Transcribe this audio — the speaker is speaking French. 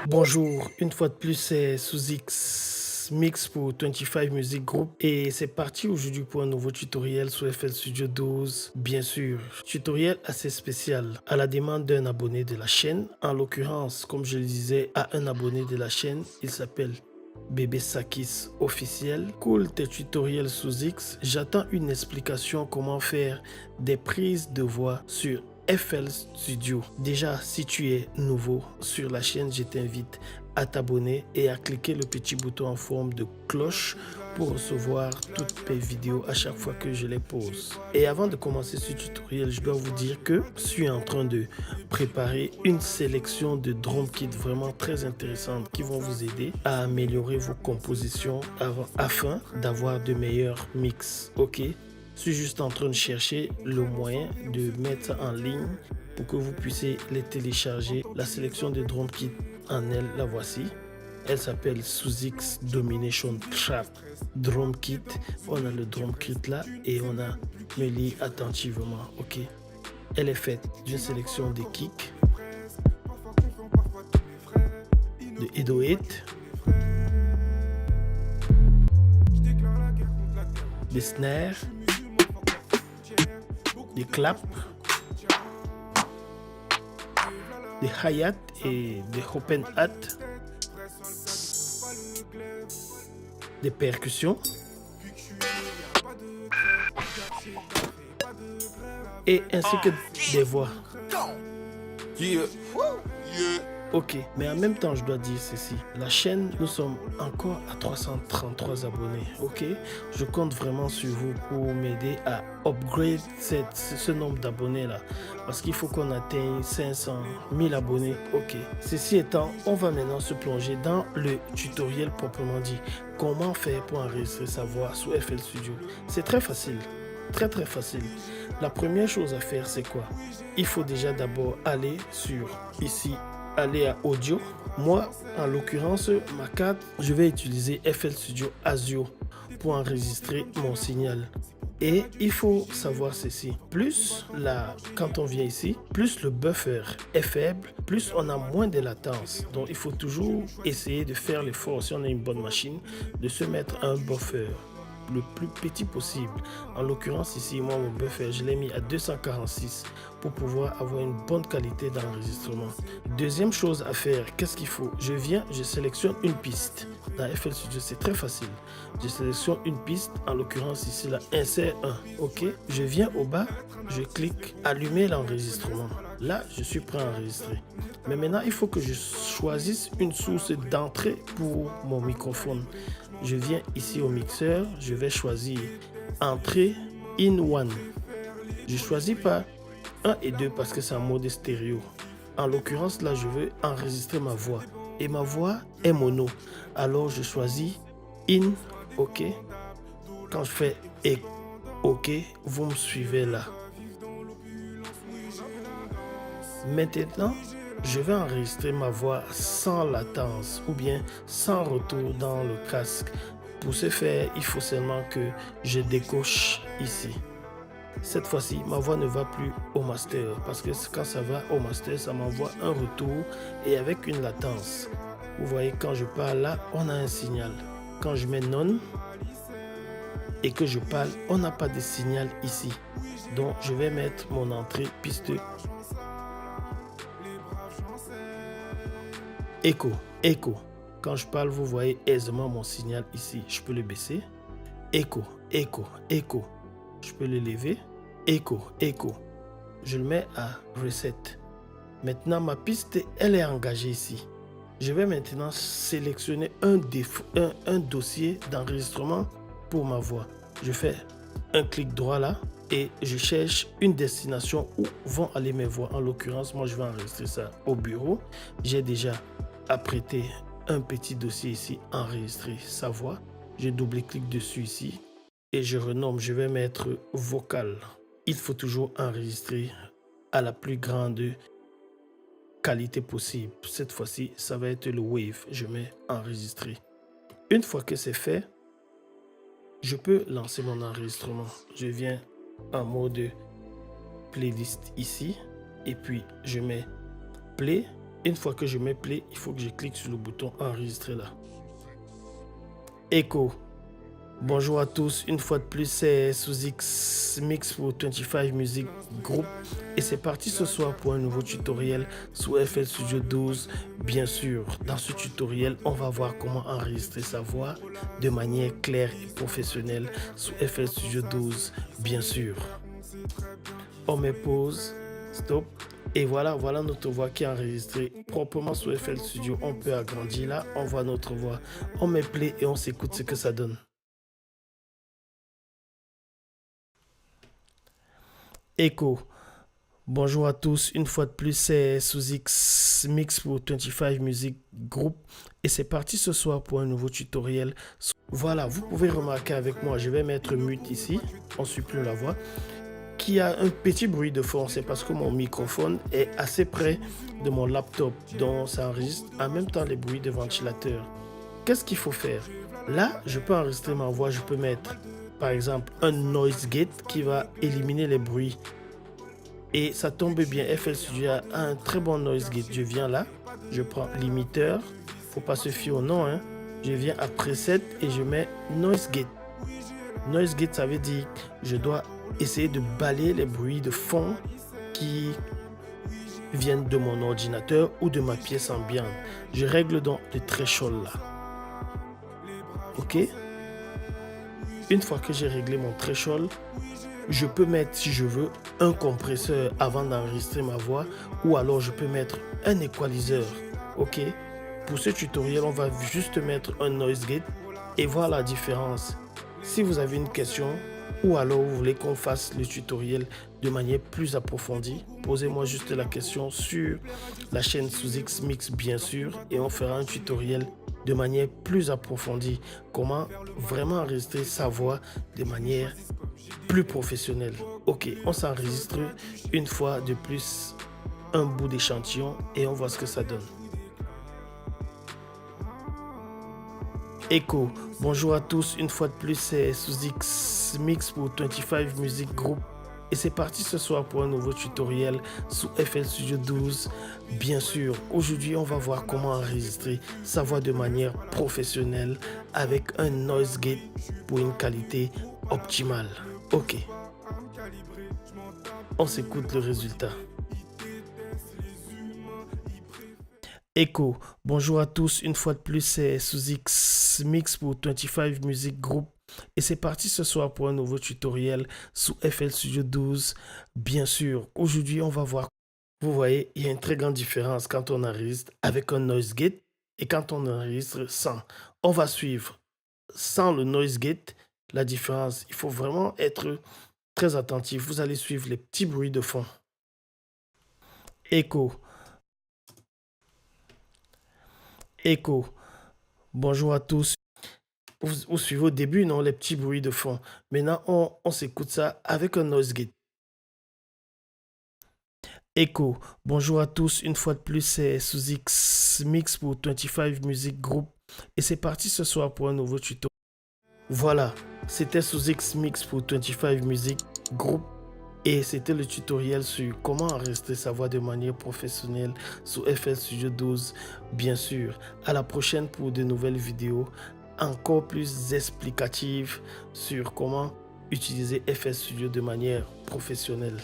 Bonjour, une fois de plus, c'est Sous-X Mix pour 25 Music Group et c'est parti aujourd'hui pour un nouveau tutoriel sur FL Studio 12. Bien sûr, tutoriel assez spécial à la demande d'un abonné de la chaîne. En l'occurrence, comme je le disais, à un abonné de la chaîne, il s'appelle Bébé Sakis officiel. Cool tes tutoriels sous X. J'attends une explication comment faire des prises de voix sur FL Studio. Déjà, si tu es nouveau sur la chaîne, je t'invite à t'abonner et à cliquer le petit bouton en forme de cloche pour recevoir toutes mes vidéos à chaque fois que je les pose. Et avant de commencer ce tutoriel, je dois vous dire que je suis en train de préparer une sélection de drum kits vraiment très intéressantes qui vont vous aider à améliorer vos compositions afin d'avoir de meilleurs mix. Ok? Je suis juste en train de chercher le moyen de mettre ça en ligne pour que vous puissiez les télécharger. La sélection de drum kit en elle, la voici. Elle s'appelle Sous-X Domination Trap Drum Kit. On a le drum kit là et on a me lit attentivement. Ok. Elle est faite d'une sélection de kicks, de 808, des snares, des claps, des hi-hat et des open hat, des percussions et ainsi que des voix. Ok, mais en même temps, je dois dire ceci. La chaîne, nous sommes encore à 333 abonnés. Ok, je compte vraiment sur vous pour m'aider à upgrade ce nombre d'abonnés là. Parce qu'il faut qu'on atteigne 500 000 abonnés. Ok, ceci étant, on va maintenant se plonger dans le tutoriel proprement dit. Comment faire pour enregistrer sa voix sous FL Studio? C'est très facile. Très facile. La première chose à faire, c'est quoi? Il faut déjà d'abord aller sur ici, aller à audio. Moi, en l'occurrence, ma carte, je vais utiliser FL Studio Azure pour enregistrer mon signal. Et il faut savoir ceci, quand on vient ici, plus le buffer est faible, plus on a moins de latence. Donc il faut toujours essayer de faire l'effort, si on a une bonne machine, de se mettre un buffer le plus petit possible. En l'occurrence ici, moi mon buffer, je l'ai mis à 246 pour pouvoir avoir une bonne qualité d'enregistrement. Deuxième chose à faire, qu'est-ce qu'il faut? Je sélectionne une piste. Dans FL Studio, c'est très facile. Je sélectionne une piste, en l'occurrence ici, là, insert 1. Ok, je viens au bas, je clique allumer l'enregistrement. Là, je suis prêt à enregistrer. Mais maintenant, il faut que je choisisse une source d'entrée pour mon microphone. Je viens ici au mixeur, je vais choisir entrée in one. Je choisis pas 1 et 2 parce que c'est en mode stéréo. En l'occurrence, là, je veux enregistrer ma voix. Et ma voix est mono. Alors, je choisis in, ok. Quand je fais ok, vous me suivez là. Maintenant, je vais enregistrer ma voix sans latence ou bien sans retour dans le casque. Pour ce faire, il faut seulement que je décoche ici. Cette fois-ci, ma voix ne va plus au master parce que quand ça va au master, ça m'envoie un retour et avec une latence. Vous voyez, quand je parle là, on a un signal. Quand je mets non et que je parle, on n'a pas de signal ici. Donc, je vais mettre mon entrée piste écho. Quand je parle, vous voyez aisément mon signal ici. Je peux le baisser. Écho. Je peux le lever. Écho. Je le mets à reset. Maintenant, ma piste, elle est engagée ici. Je vais maintenant sélectionner un dossier d'enregistrement pour ma voix. Je fais un clic droit là et je cherche une destination où vont aller mes voix. En l'occurrence, moi, je vais enregistrer ça au bureau. J'ai déjà apprêté un petit dossier ici, enregistrer sa voix. Je double-clique dessus ici et je renomme. Je vais mettre vocal. Il faut toujours enregistrer à la plus grande qualité possible. Cette fois-ci, ça va être le wave. Je mets enregistrer. Une fois que c'est fait, je peux lancer mon enregistrement. Je viens en mode playlist ici et puis je mets play Une fois que je mets play, il faut que je clique sur le bouton enregistrer là. Echo. Bonjour à tous, une fois de plus c'est Sous-X Mix pour 25 Music Group et c'est parti ce soir pour un nouveau tutoriel sous FL Studio 12. Bien sûr, dans ce tutoriel, on va voir comment enregistrer sa voix de manière claire et professionnelle sous FL Studio 12, bien sûr. On met pause, stop. Et voilà notre voix qui est enregistrée proprement sous FL Studio. On peut agrandir là, on voit notre voix. On met play et on s'écoute ce que ça donne. Echo. Bonjour à tous, une fois de plus c'est Sous-X Mix pour 25 Music Group et c'est parti ce soir pour un nouveau tutoriel. Voilà, vous pouvez remarquer avec moi, je vais mettre mute ici, on supprime la voix, qui a un petit bruit de fond, c'est parce que mon microphone est assez près de mon laptop, donc ça enregistre en même temps les bruits de ventilateur. Qu'est-ce qu'il faut faire? Là, je peux enregistrer ma voix, je peux mettre par exemple un noise gate qui va éliminer les bruits. Et ça tombe bien, FL Studio a un très bon noise gate. Je viens là, je prends limiteur, faut pas se fier au nom, hein. Je viens à preset et je mets noise gate. Noise gate, ça veut dire que je dois essayer de balayer les bruits de fond qui viennent de mon ordinateur ou de ma pièce ambiante. Je règle donc le threshold là. Ok? Une fois que j'ai réglé mon threshold, je peux mettre, si je veux, un compresseur avant d'enregistrer ma voix ou alors je peux mettre un équaliseur. Ok? Pour ce tutoriel, on va juste mettre un noise gate et voir la différence. Si vous avez une question ou alors vous voulez qu'on fasse le tutoriel de manière plus approfondie, posez-moi juste la question sur la chaîne Sous-X Mix bien sûr et on fera un tutoriel de manière plus approfondie, comment vraiment enregistrer sa voix de manière plus professionnelle. Ok, on s'enregistre une fois de plus un bout d'échantillon et on voit ce que ça donne. Echo, bonjour à tous, une fois de plus c'est Sous-X Mix pour 25 Music Group et c'est parti ce soir pour un nouveau tutoriel sous FL Studio 12. Bien sûr, aujourd'hui on va voir comment enregistrer sa voix de manière professionnelle avec un noise gate pour une qualité optimale. Ok, on s'écoute le résultat. Echo, bonjour à tous, une fois de plus c'est Sous-X Mix pour 25 Music Group et c'est parti ce soir pour un nouveau tutoriel sous FL Studio 12. Bien sûr, aujourd'hui on va voir, vous voyez, il y a une très grande différence quand on enregistre avec un noise gate et quand on enregistre sans. On va suivre sans le noise gate la différence. Il faut vraiment être très attentif, vous allez suivre les petits bruits de fond. Echo. Echo. Bonjour à tous. Vous suivez au début, non, les petits bruits de fond. Maintenant, on s'écoute ça avec un noise gate. Echo. Bonjour à tous. Une fois de plus, c'est Sous-X Mix pour 25 Music Group. Et c'est parti ce soir pour un nouveau tuto. Voilà, c'était Sous-X Mix pour 25 Music Group. Et c'était le tutoriel sur comment enregistrer sa voix de manière professionnelle sous FL Studio 12. Bien sûr, à la prochaine pour de nouvelles vidéos encore plus explicatives sur comment utiliser FL Studio de manière professionnelle.